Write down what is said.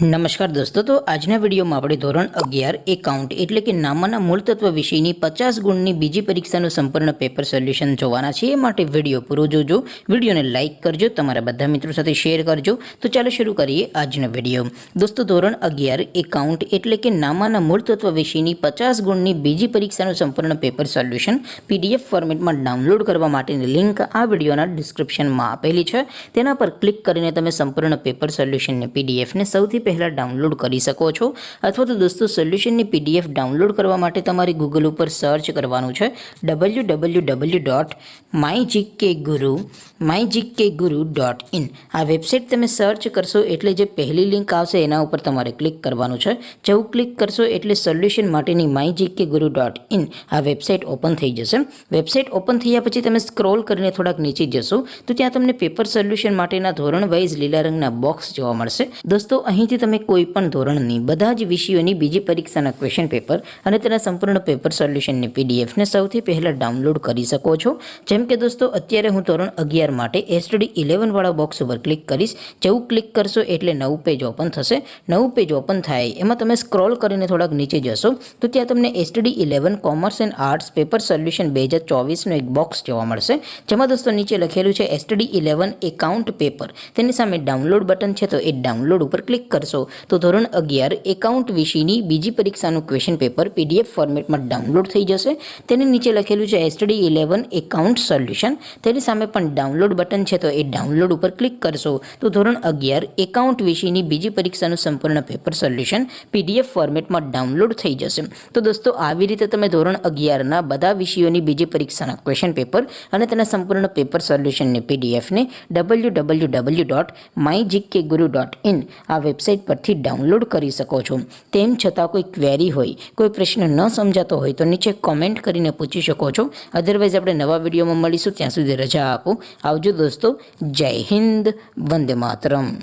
નમસ્કાર દોસ્તો, તો આજના વિડીયોમાં આપણે ધોરણ 11 એકાઉન્ટ એટલે કે નામાના મૂળ તત્વ વિષયની 50 ગુણની બીજી પરીક્ષાનું સંપૂર્ણ પેપર સોલ્યુશન જોવાના છે। એ માટે વિડીયો પૂરો જોજો, વિડીયોને લાઇક કરજો, તમારા બધા મિત્રો સાથે શેર કરજો। તો ચાલો શરૂ કરીએ આજનો વિડીયો। દોસ્તો, ધોરણ 11 એકાઉન્ટ એટલે કે નામાના મૂળ તત્વ વિષયની 50 ગુણની બીજી પરીક્ષાનું સંપૂર્ણ પેપર સોલ્યુશન PDF ફોર્મેટમાં ડાઉનલોડ કરવા માટેની લિંક આ વિડીયોના ડિસ્ક્રિપ્શનમાં આપેલી છે। તેના પર ક્લિક કરીને તમે સંપૂર્ણ પેપર સોલ્યુશનની PDFને સૌથી પહેલાં ડાઉનલોડ કરી શકો છો। અથવા તો દોસ્તો, સોલ્યુશનની PDF ડાઉનલોડ કરવા માટે તમારે ગૂગલ ઉપર સર્ચ કરવાનું છે www.mygkguru.in। આ વેબસાઇટ તમે સર્ચ કરશો એટલે જે પહેલી લિંક આવશે એના ઉપર તમારે ક્લિક કરવાનું છે। જેવું ક્લિક કરશો એટલે સોલ્યુશન માટેની mygkguru.in આ વેબસાઇટ ઓપન થઈ જશે। વેબસાઇટ ઓપન થયા પછી તમે સ્ક્રોલ કરીને થોડાક નીચે જશો તો ત્યાં તમને પેપર સોલ્યુશન માટેના ધોરણ વાઇઝ લીલા રંગના બોક્સ જોવા મળશે। દોસ્તો, અહીંથી તમે કોઈ પણ ધોરણની બધા જ વિષયોની બીજી પરીક્ષાના ક્વેશ્ચન પેપર અને તેના સંપૂર્ણ પેપર સોલ્યુશનની PDFને સૌથી પહેલાં ડાઉનલોડ કરી શકો છો। જેમ કે દોસ્તો, અત્યારે હું ધોરણ 11 માટે STD 11 વાળા બોક્સ ઉપર ક્લિક કરીશ। જેવું ક્લિક કરશો એટલે નવું પેજ ઓપન થશે। નવું પેજ ઓપન થાય એમાં તમે સ્ક્રોલ કરીને થોડાક નીચે જશો તો ત્યાં તમને STD 11 commerce and arts paper solution 2024નો એક બોક્સ જોવા મળશે। જેમાં દોસ્તો નીચે લખેલું છે STD 11 એકાઉન્ટ પેપર। તેની સામે ડાઉનલોડ બટન છે, તો એ ડાઉનલોડ ઉપર ક્લિક કરશો તો ધોરણ 11 એકાઉન્ટ વિષયની બીજી પરીક્ષાનું ક્વેશ્ચન પેપર PDF ફોર્મેટમાં ડાઉનલોડ થઈ જશે। તેની નીચે લખેલું છે STD 11 એકાઉન્ટ સોલ્યુશન। તેની સામે પણ ડાઉનલોડ બટન છે, તો એ ડાઉનલોડ ઉપર ક્લિક કરશો તો ધોરણ 11 એકાઉન્ટ વિષયની બીજી પરીક્ષાનું સંપૂર્ણ પેપર સોલ્યુશન PDF ફોર્મેટમાં ડાઉનલોડ થઈ જશે। તો દોસ્તો, આવી રીતે તમે ધોરણ 11ના બધા વિષયોની બીજી પરીક્ષાના ક્વેશ્ચન પેપર અને તેના સંપૂર્ણ પેપર સોલ્યુશનની PDFને www.mygkguru.in આ વેબસાઇટ પરથી ડાઉનલોડ કરી શકો છો। તેમ છતાં કોઈ ક્વેરી હોય, કોઈ પ્રશ્ન ન સમજાતો હોય તો નીચે કોમેન્ટ કરીને પૂછી શકો છો। અધરવાઇઝ આપણે નવા વિડીયોમાં મળીશું, ત્યાં સુધી રજા આપો। આવજો દોસ્તો, જય હિન્દ, વંદે માતરમ।